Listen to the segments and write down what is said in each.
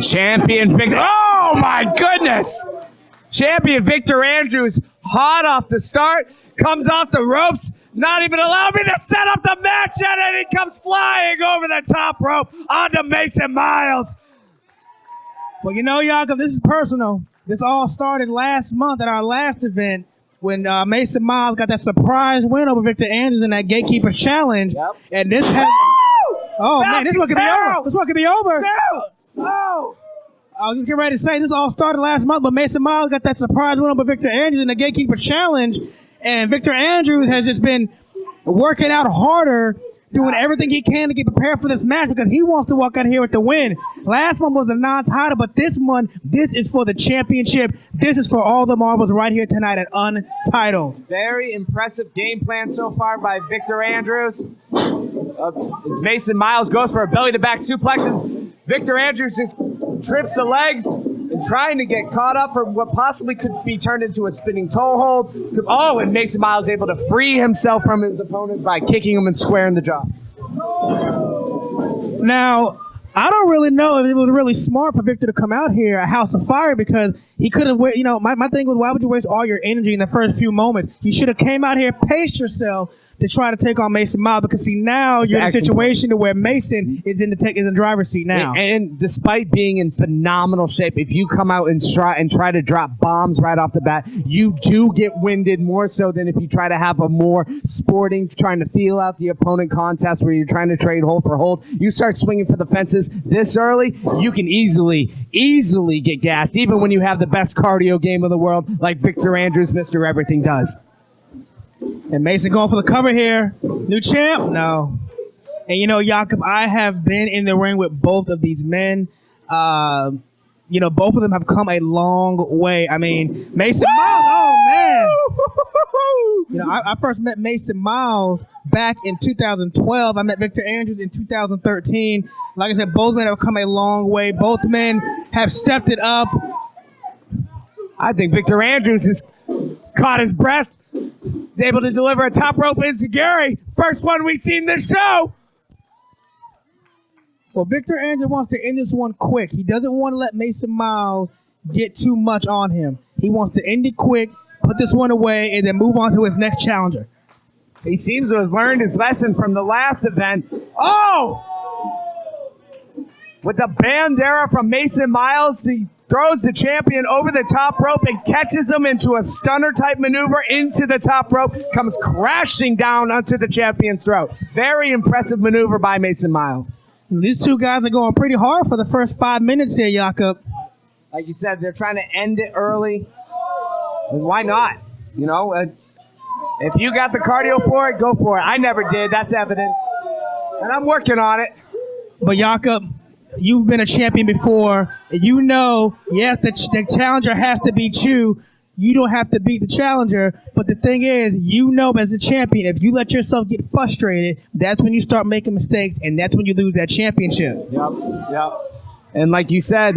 Champion Victor. Oh, my goodness. Champion Victor Andrews, hot off the start, comes off the ropes, not even allowing me to set up the match yet, and he comes flying over the top rope onto Mason Myles. Well, you know, Jakob, this is personal. This all started last month at our last event when Mason Myles got that surprise win over Victor Andrews in that Gatekeepers Challenge. Yep. And this has... Oh, man, this one could be over. This one could be over. Oh. I was just getting ready to say, this all started last month, but Mason Myles got that surprise win over Victor Andrews in the Gatekeepers Challenge. And Victor Andrews has just been working out harder, doing everything he can to get prepared for this match because he wants to walk out here with the win. Last one was a non-title, but this one, this is for the championship. This is for all the marbles right here tonight at Untitled. Very impressive game plan so far by Victor Andrews. As Mason Myles goes for a belly-to-back suplex, and Victor Andrews just trips the legs and trying to get caught up for what possibly could be turned into a spinning toe hold. Oh, and Mason Myles able to free himself from his opponent by kicking him and square in the jaw. Now, I don't really know if it was really smart for Victor to come out here at House of Fire because he could have, you know, my thing was, why would you waste all your energy in the first few moments? You should have came out here, paced yourself to try to take on Mason Myles because, see, now you're in a situation to where Mason is in the driver's seat now. And despite being in phenomenal shape, if you come out and try to drop bombs right off the bat, you do get winded more so than if you try to have a more sporting, trying to feel out the opponent contest where you're trying to trade hold for hold. You start swinging for the fences this early, you can easily get gassed, even when you have the best cardio game in the world like Victor Andrews, Mr. Everything does. And Mason going for the cover here. New champ? No. And, you know, Jakob, I have been in the ring with both of these men. You know, both of them have come a long way. I mean, Mason Myles, oh, man. You know, I first met Mason Myles back in 2012. I met Victor Andrews in 2013. Like I said, both men have come a long way. Both men have stepped it up. I think Victor Andrews has caught his breath. He's able to deliver a top rope enziguri. First one we've seen this show. Well, Victor Andrews wants to end this one quick. He doesn't want to let Mason Myles get too much on him. He wants to end it quick, put this one away, and then move on to his next challenger. He seems to have learned his lesson from the last event. Oh! With the bandera from Mason Myles, he throws the champion over the top rope and catches him into a stunner-type maneuver into the top rope, comes crashing down onto the champion's throat. Very impressive maneuver by Mason Myles. These two guys are going pretty hard for the first 5 minutes here, Jakob. Like you said, they're trying to end it early. And why not? You know, if you got the cardio for it, go for it. I never did. That's evident. And I'm working on it. But, Jakob, you've been a champion before. You know, yes, the challenger has to beat you. You don't have to beat the challenger. But the thing is, you know as a champion, if you let yourself get frustrated, that's when you start making mistakes, and that's when you lose that championship. Yep. And like you said,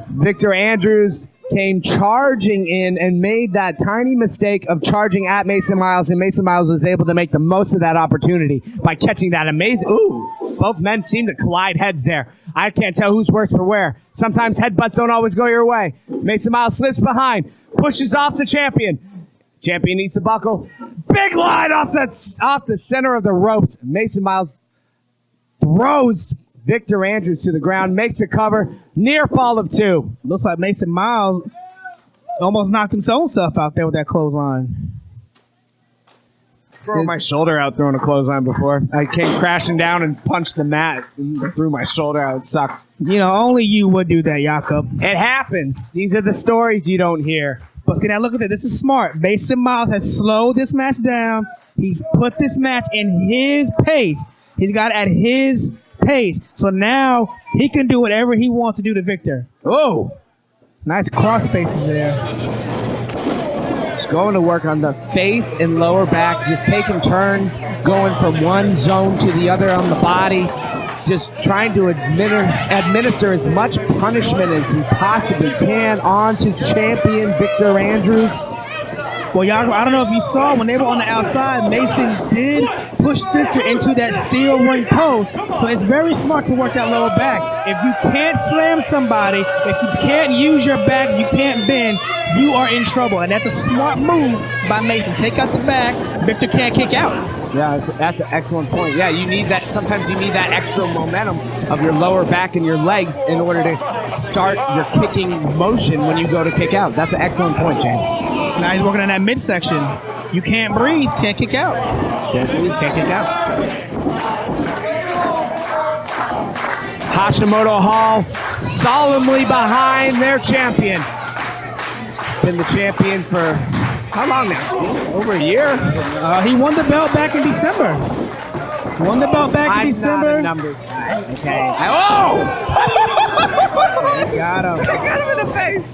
Victor Andrews came charging in and made that tiny mistake of charging at Mason Myles, and Mason Myles was able to make the most of that opportunity by catching that amazing... Ooh, both men seem to collide heads there. I can't tell who's worse for wear. Sometimes headbutts don't always go your way. Mason Myles slips behind, pushes off the champion. Champion needs to buckle. Big line off the center of the ropes. Mason Myles throws Victor Andrews to the ground, makes a cover, near fall of 2. Looks like Mason Myles almost knocked himself out there with that clothesline. Throw my shoulder out throwing a clothesline before. I came crashing down and punched the mat and threw my shoulder out. It sucked. You know, only you would do that, Jakob. It happens. These are the stories you don't hear. But see, now look at this. This is smart. Mason Myles has slowed this match down. He's put this match in his pace. He's got it at his pace. So now he can do whatever he wants to do to Victor. Oh, nice cross spaces there. Going to work on the face and lower back, just taking turns, going from one zone to the other on the body, just trying to administer as much punishment as he possibly can onto champion Victor Andrews. Well, y'all, I don't know if you saw when they were on the outside, Mason did push Victor into that steel ring post. So it's very smart to work that lower back. If you can't slam somebody, if you can't use your back, you can't bend, you are in trouble. And that's a smart move by Mason. Take out the back. Victor can't kick out. Yeah, that's an excellent point. Yeah, you need that. Sometimes you need that extra momentum of your lower back and your legs in order to start your kicking motion when you go to kick out. That's an excellent point, James. Now he's working on that midsection. You can't breathe, can't kick out. Can't breathe, can't kick out. Hashimoto Hall solemnly behind their champion. Been the champion for how long now? Over a year? He won the belt back in December. Won the belt back in December. I'm not a number guy, okay. Got him. I got him in the face.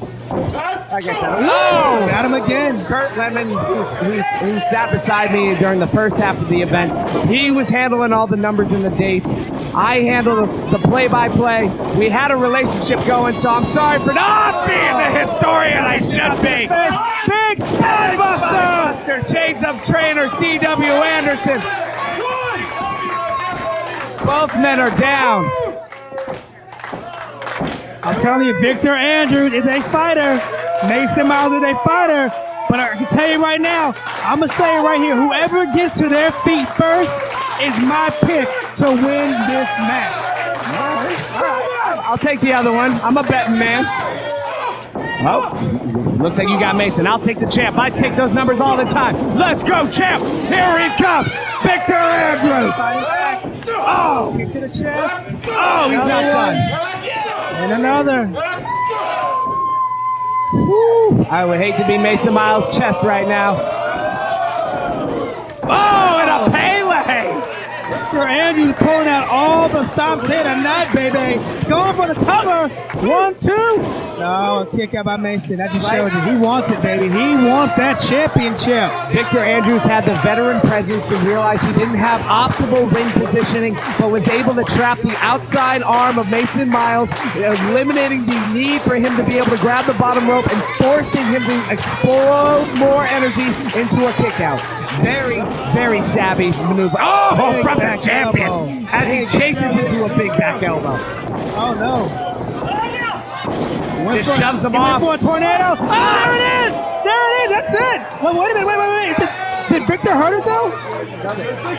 Got him again. Kurt Lemon, who sat beside me during the first half of the event, he was handling all the numbers and the dates. I handled the play-by-play. We had a relationship going, so I'm sorry for not being the historian I should be. Big Buster! Shades of trainer C.W. Anderson. Both men are down. I'm telling you, Victor Andrews is a fighter. Mason Myles is a fighter. But I can tell you right now, I'm going to say it right here, whoever gets to their feet first is my pick to win this match. All right. I'll take the other one. I'm a betting man. Oh, looks like you got Mason. I'll take the champ. I take those numbers all the time. Let's go, champ. Here he comes. Victor Andrews. Oh, Kick to the chest. oh, he's not done. And another. Woo. I would hate to be Mason Myles' chest right now. Oh, and a Pele. Victor Andrews pulling out all the stops here tonight, baby. Going for the cover. 1, 2. No, a kick out by Mason. That just shows you he wants it, baby. He wants that championship. Victor Andrews had the veteran presence to realize he didn't have optimal ring positioning, but was able to trap the outside arm of Mason Myles, eliminating the need for him to be able to grab the bottom rope and forcing him to explode more energy into a kick out. Very, very savvy maneuver. Oh, from the champion elbow. as he chases into a big back elbow. Oh, no. Just shoves him He went off. for a tornado. Oh, there it is. There it is. That's it. Wait a minute. Wait. Did Victor hurt himself?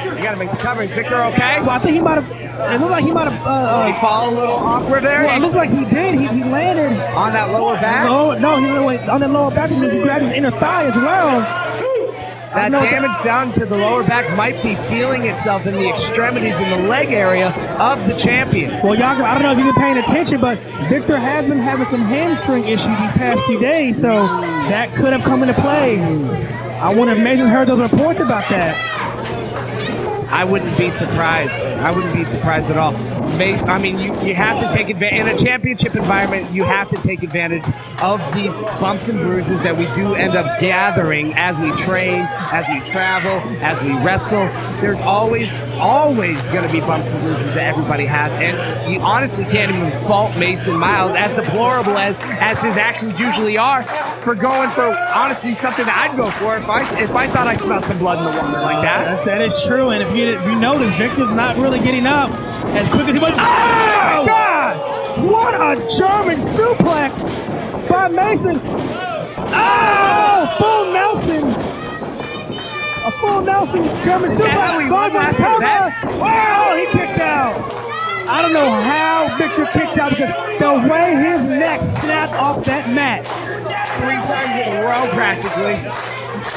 You gotta make the coverage. Victor, okay? Well, I think he might have. It looked like he might have. He fall a little awkward there. Well, it looks like he did. He landed. On that lower back. No, he went on the lower back and he grabbed his inner thigh as well. That damage down to the lower back might be feeling itself in the extremities in the leg area of the champion. Well, Jakob, I don't know if you've been paying attention, but Victor has been having some hamstring issues these past few days, so that could have come into play. I wonder if Mason heard those reports about that. I wouldn't be surprised. I wouldn't be surprised at all. I mean, you have to take advantage. In a championship environment, you have to take advantage of these bumps and bruises that we do end up gathering as we train, as we travel, as we wrestle. There's always going to be bumps and bruises that everybody has. And you honestly can't even fault Mason Myles, as deplorable as his actions usually are, for going for, honestly, something that I'd go for if I thought I smelled some blood in the water like that. That is true, and if you notice, Victor's not really getting up as quick as he was. Oh, my God! What a German suplex by Mason. Oh, full Nelson. A full Nelson German suplex. Going for the cover. Oh, he kicked out. I don't know how Victor kicked out because the way his neck snapped off that mat. 3 times in a row, practically.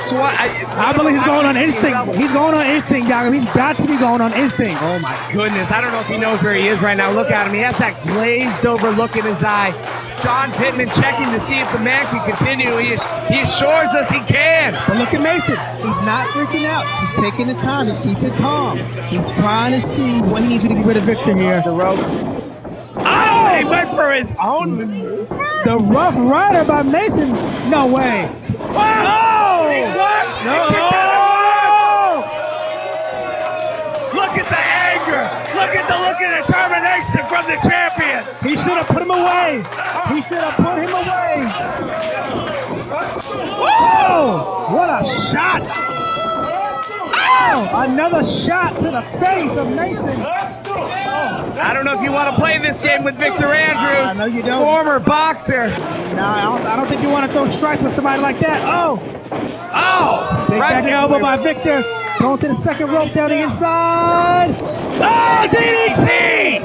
So I believe he's going on instinct. He's going on instinct, Jakob. He's got to be going on instinct. Oh my goodness. I don't know if he knows where he is right now. Look at him. He has that glazed over look in his eye. Sean Pittman checking to see if the man can continue. He assures us he can. But look at Mason. He's not freaking out. He's taking the time. He's keeping calm. He's trying to see what he needs to get rid of Victor here. The ropes. Oh, he went for his own maneuver. The Rough Rider by Mason. No way. Oh! What? No. Look at the anger. Look at the look of determination from the champion. He should have put him away. He should have put him away. Whoa! What a shot. Oh, another shot to the face of Mason. I don't know if you want to play this game with Victor Andrews. No, you don't. Former boxer. No, I don't think you want to throw strikes with somebody like that. Oh, big right back elbow by Victor. Going to the second rope down the inside. Oh, DDT!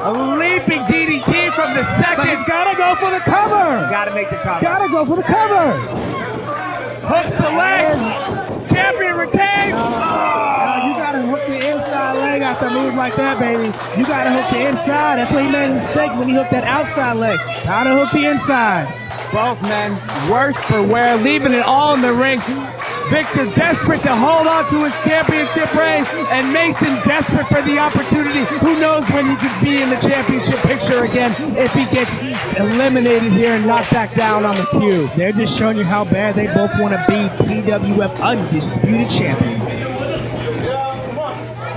A leaping DDT from the But second. you gotta go for the cover. Gotta make the cover. Gotta go for the cover. Hooks the leg. Champion retains. You gotta hook the inside leg after a move like that, baby. You gotta hook the inside. That's what he made a mistake when he hooked that outside leg. Gotta hook the inside. Both men worse for wear, leaving it all in the ring. Victor desperate to hold on to his championship reign, and Mason desperate for the opportunity. Who knows when he could be in the championship picture again if he gets eliminated here and knocked back down on the cue. They're just showing you how bad they both want to be PWF Undisputed Champion.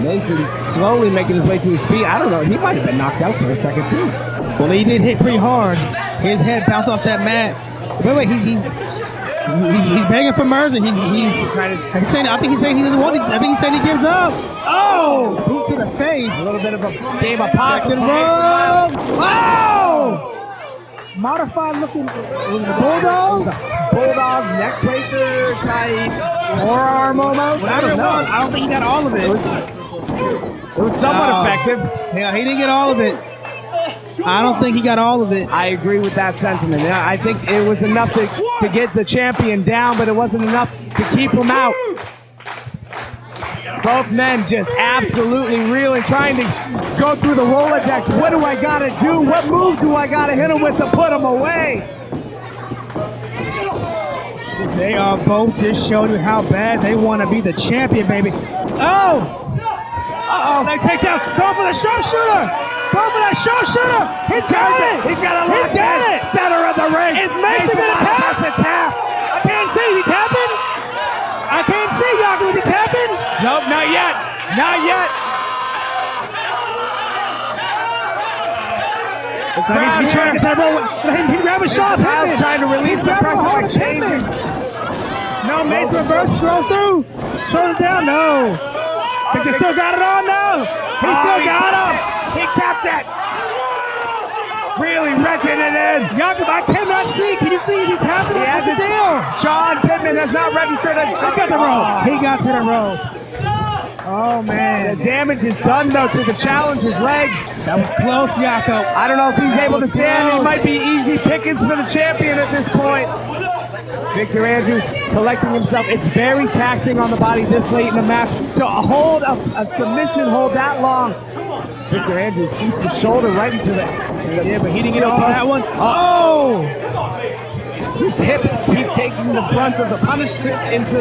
Mason slowly making his way to his feet. I don't know. He might have been knocked out for a second, too. Well, he did hit pretty hard. His head bounced off that mat. Wait, he's begging for mercy. He's trying to. I think he's saying he doesn't want it. I think he's saying he gives up. Oh! Boot to the face. A little bit of a game of pocket. Oh! Modified looking bulldog. Bulldog neck breaker type forearm almost. I don't know. I don't think he got all of it. It was somewhat effective. Yeah, he didn't get all of it. I don't think he got all of it. I agree with that sentiment. Yeah, I think it was enough to get the champion down, but it wasn't enough to keep him out. Both men just absolutely reeling, trying to go through the Rolodex. What do I got to do? What move do I got to hit him with to put him away? They are both just showing you how bad they want to be the champion, baby. Oh! Uh-oh, they take down. Go for the sharpshooter! Go for that sharpshooter! He got it! He's got a lock got it! Center of the ring. Is Mason gonna tap? I can't see. Is he tapping? I can't see, y'all. Is he tapping? Nope, not yet. Not yet. He's trying to get that roll. He grabbed a shot. Myles trying to release the pressure by changing. No, Mason reverse throw through. Showed it down. No. Think they still got it on? No. He still got him. He kept it. Really wrenching it in. Jakob, I cannot see. Can you see he's happening? What's the deal? Sean Pittman has not registered a... He got the roll. He got to the roll. Oh, man. The damage is done, though, to the challenger's legs. That was close, Jakob. I don't know if he's able to stand. He might be easy pickings for the champion at this point. Victor Andrews collecting himself. It's very taxing on the body this late in the match to hold a submission hold that long. Victor Andrews keeps the shoulder right into the... Yeah, but he didn't get all that one. Oh! His hips keep taking the brunt of the punishment into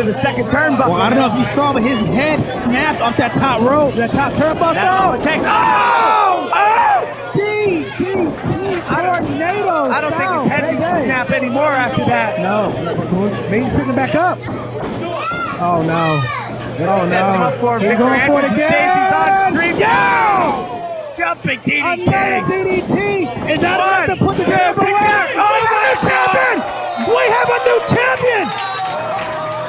the second turnbuckle. Well, I don't know if you saw, but his head snapped off that top rope, that top turnbuckle. That's all it takes. Oh! Tornado! I don't think his head needs to snap anymore after that. No. Maybe he's picking back up. Oh, no. Oh, no. He's going for it again. Go! Jumping DDT. Another DDT. Is that enough to put the champion away? Oh, we got a new champion! We have a new champion!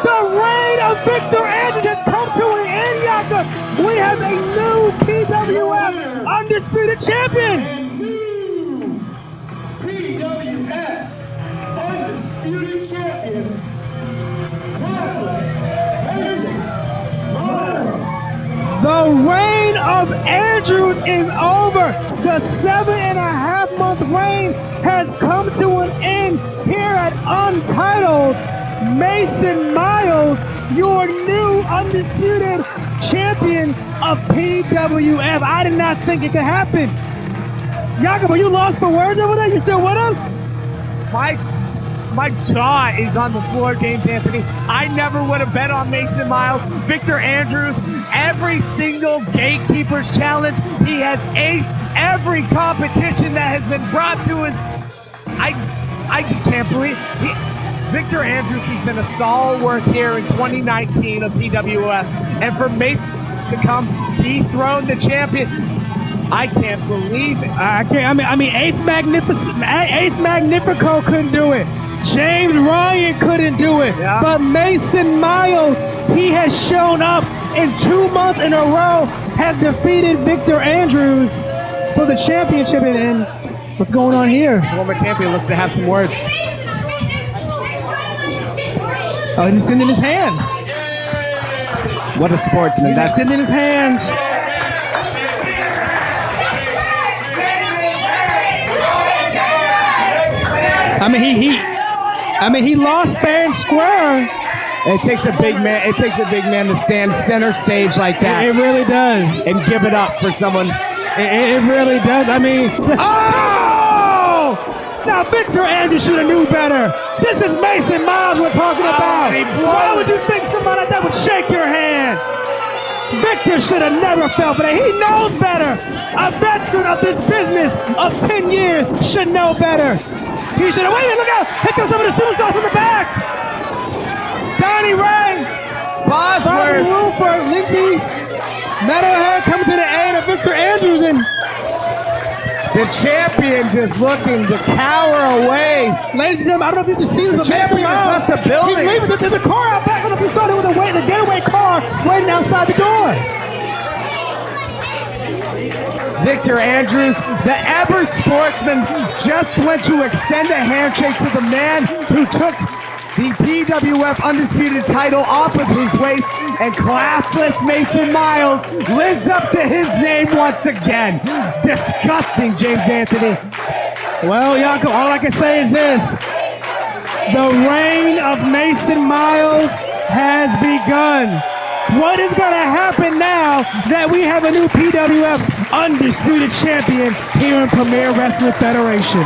The reign of Victor Andrews has come to an end, Jakob. We have a new PWF Undisputed Champion. PWF Undisputed Champion. Mason Myles. The reign of Andrews is over. The 7.5-month reign has come to an end here at Untitled. Mason Myles, your new undisputed champion of PWF. I did not think it could happen. Jakob, are you lost for words over there? You still with us? My jaw is on the floor, James Anthony. I never would have bet on Mason Myles. Victor Andrews, every single Gatekeeper's challenge, he has aced every competition that has been brought to his... I just can't believe... Victor Andrews has been a stalwart here in 2019 of PWF. And for Mason to come dethrone the champion, I can't believe it. I can't. I mean, Ace Magnifico couldn't do it. James Ryan couldn't do it. Yeah. But Mason Myles, he has shown up in 2 months in a row, has defeated Victor Andrews for the championship. And what's going on here? Former champion looks to have some words. Oh, he's sending his hand. What a sportsman. He's That's sending his hand. He lost fair and square. It takes a big man. It takes a big man to stand center stage like that It really does. and give it up for someone. It really does. Oh! Now Victor Andrews should have knew better. This is Mason Myles we're talking about. Why would you think somebody like that would shake your hand? Victor should have never felt better. He knows better. A veteran of this business of 10 years should know better. He should have. Wait a minute, look out! Here comes some of the superstars from the back. Donnie Ray, Bobby Bosworth. Rupert, Lindsay Meadowhead coming to the aid of Victor Andrews, and The champion just looking to cower away. ladies and gentlemen, I don't know if you can see this, but champion Mason Myles, has left the building. he's leaving. There's a car out back. I don't know if you saw there was a getaway car waiting outside the door. Victor Andrews, the ever sportsman, just went to extend a handshake to the man who took the PWF Undisputed title off of his waist, and classless Mason Myles lives up to his name once again. Disgusting, James Anthony. Well, Jakob, all I can say is this. The reign of Mason Myles has begun. What is going to happen now that we have a new PWF Undisputed Champion here in Premier Wrestling Federation?